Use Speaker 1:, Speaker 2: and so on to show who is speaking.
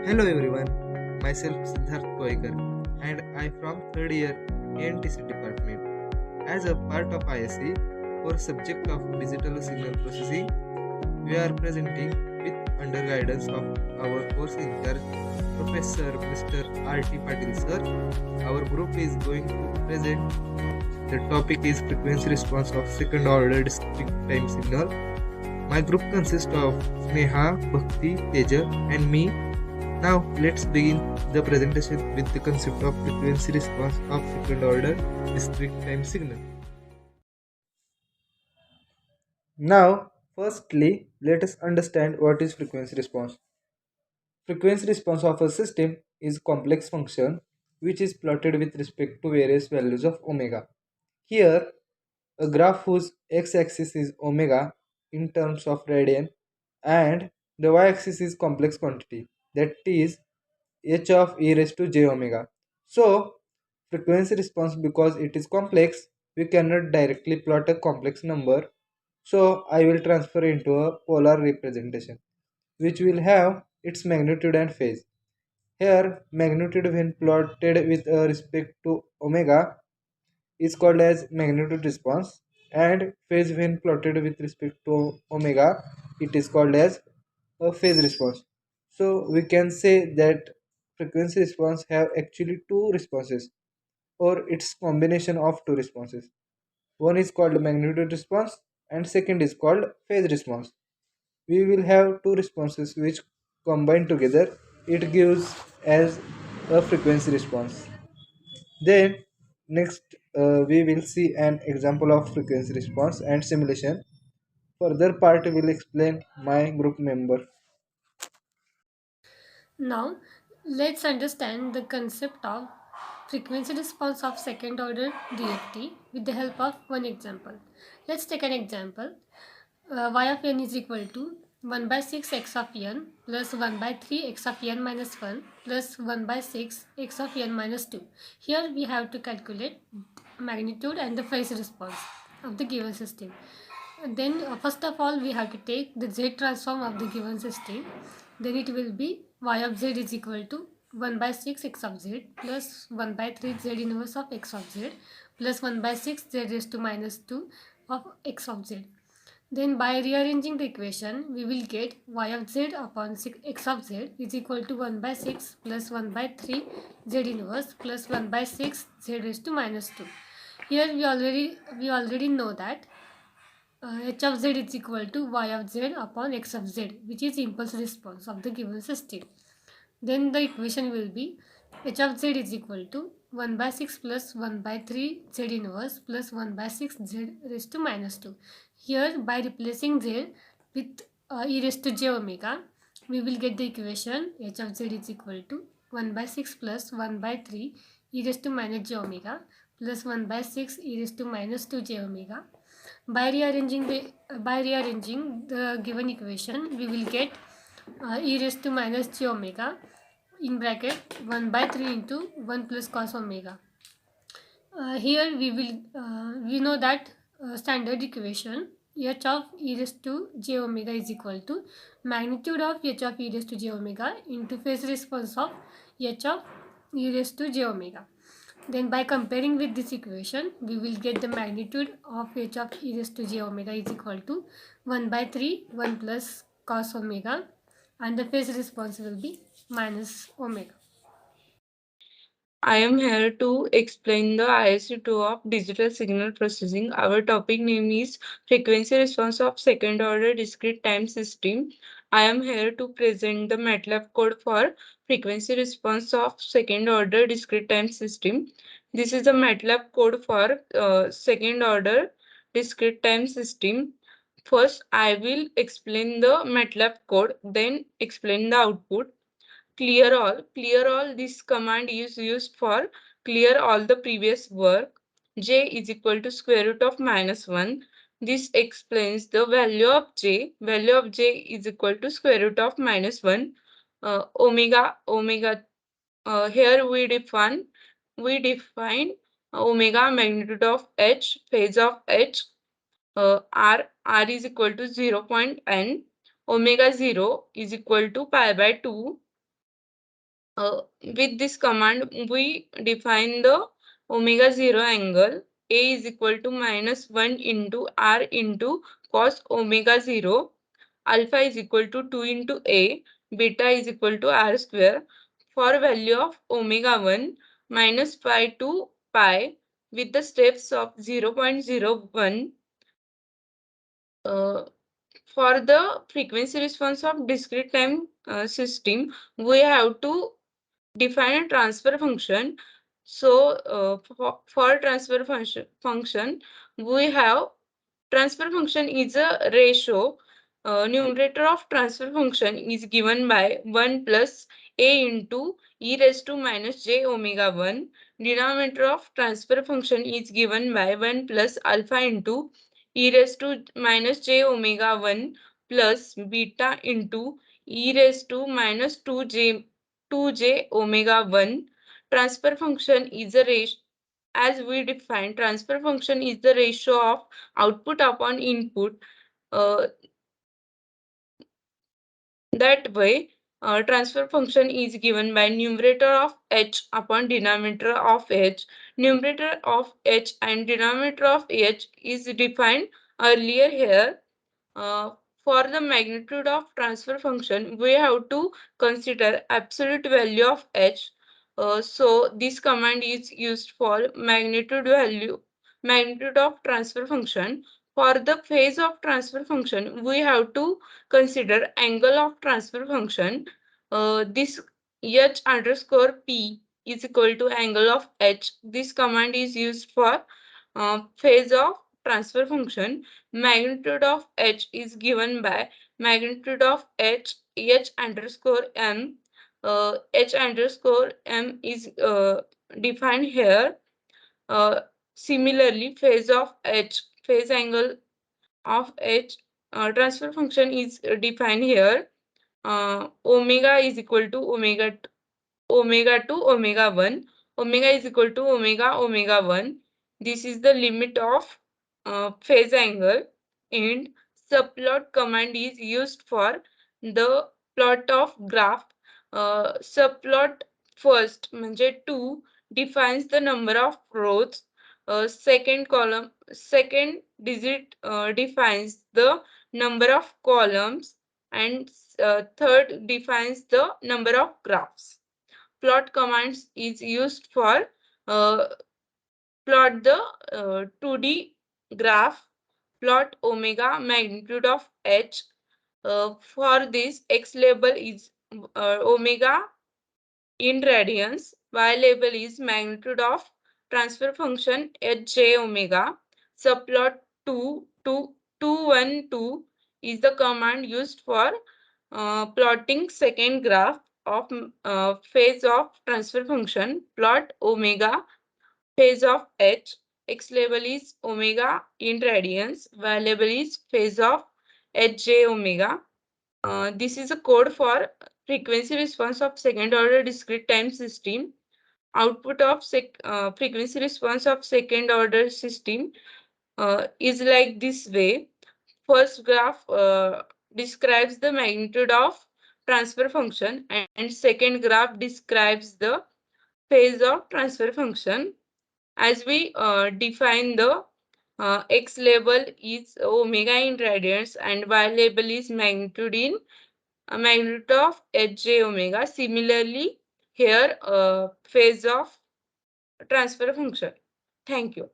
Speaker 1: Hello everyone, myself Siddharth Koikar and I from 3rd year ANTC department. As a part of ISE for subject of digital signal processing, we are presenting with under guidance of our course in charge Professor Mr. R.T. Patil sir. Our group is going to present. The topic is frequency response of second order discrete time signal. My group consists of Sneha, Bhakti, Teja and me. Now let's begin the presentation with the concept of frequency response of second order discrete time signal. Now, firstly, let us understand what is frequency response. Frequency response of a system is a complex function which is plotted with respect to various values of omega. Here, a graph whose x-axis is omega in terms of radian and the y-axis is complex quantity, that is h of e raised to j omega. So, frequency response, because it is complex, we cannot directly plot a complex number. So, I will transfer into a polar representation which will have its magnitude and phase. Here, magnitude when plotted with respect to omega is called as magnitude response, and phase when plotted with respect to omega, it is called as a phase response. So we can say that frequency response have actually two responses, or its combination of two responses. One is called magnitude response and second is called phase response. We will have two responses which combine together, it gives as a frequency response. Then next we will see an example of frequency response and simulation. Further part will explain my group member.
Speaker 2: Now, let's understand the concept of frequency response of second order DFT with the help of one example. Let's take an example. Y of n is equal to 1 by 6 x of n plus 1 by 3 x of n minus 1 plus 1 by 6 x of n minus 2. Here we have to calculate magnitude and the phase response of the given system. And then first of all we have to take the z transform of the given system. Then it will be y of z is equal to 1 by 6 x of z plus 1 by 3 z inverse of x of z plus 1 by 6 z raised to minus 2 of x of z. Then by rearranging the equation, we will get y of z upon 6 x of z is equal to 1 by 6 plus 1 by 3 z inverse plus 1 by 6 z raised to minus 2. Here we already know that h of z is equal to y of z upon x of z, which is impulse response of the given system. Then the equation will be h of z is equal to 1 by 6 plus 1 by 3 z inverse plus 1 by 6 z raised to minus 2. Here by replacing z with e raised to j omega, we will get the equation h of z is equal to 1 by 6 plus 1 by 3 e raised to minus j omega plus 1 by 6 e raised to minus 2 j omega. By rearranging the given equation, we will get e raised to minus j omega in bracket 1 by 3 into 1 plus cos omega. Here we know that standard equation h of e raised to j omega is equal to magnitude of h of e raised to j omega into phase response of h of e raised to j omega. Then by comparing with this equation, we will get the magnitude of h of e raised to j omega is equal to 1 by 3 1 plus cos omega, and the phase response will be minus omega.
Speaker 3: I am here to explain the ISE2 of digital signal processing. Our topic name is frequency response of second order discrete time system. I am here to present the MATLAB code for frequency response of second order discrete time system. This is the MATLAB code for second order discrete time system. First, I will explain the MATLAB code, then explain the output. Clear all, this command is used for clear all the previous work. J is equal to square root of minus 1. This explains the value of j is equal to square root of minus 1. Omega, here we define omega, magnitude of h, phase of h. R is equal to 0.n. Omega 0 is equal to pi by 2. With this command, we define the omega 0 angle. A is equal to minus 1 into r into cos omega 0. Alpha is equal to 2 into A. Beta is equal to r square. For value of omega 1, minus pi to pi with the steps of 0.01. Uh, for the frequency response of discrete time system, we have to define a transfer function. So for transfer function, we have transfer function is a ratio. Numerator of transfer function is given by 1 plus a into e raised to minus j omega 1. Denominator of transfer function is given by 1 plus alpha into e raised to minus j omega 1 plus beta into e raised to minus 2j omega 1. Transfer function is a ratio. As we define, transfer function is the ratio of output upon input. Uh, that way, transfer function is given by numerator of h upon denominator of h. Numerator of h and denominator of h is defined earlier here. Uh, for the magnitude of transfer function, we have to consider absolute value of h. So this command is used for magnitude of transfer function. For the phase of transfer function, we have to consider angle of transfer function. This h underscore p is equal to angle of h. This command is used for phase of transfer function. Magnitude of h is given by magnitude of h underscore m. H underscore m is defined here. Uh, Similarly, phase angle of h, transfer function is defined here. Omega is equal to omega to omega 1. Omega is equal to omega 1. This is the limit of phase angle. And subplot command is used for the plot of graph. Subplot first म्हणजे 2 defines the number of rows. Second digit defines the number of columns, and third defines the number of graphs. Plot commands is used for uh, plot the 2D graph. Plot omega magnitude of h. For this, x label is omega in radians. Y label is magnitude of transfer function h j omega. Subplot 2 is the command used for plotting second graph of phase of transfer function. Plot omega phase of h. X label is omega in radians. Y label is phase of h j omega. This is a code for frequency response of second order discrete time system. Output of frequency response of second order system is like this way. First graph describes the magnitude of transfer function, and second graph describes the phase of transfer function. As we define the x label is omega in radians and y label is magnitude in magnitude of h j omega. Similarly, here phase of transfer function. Thank you.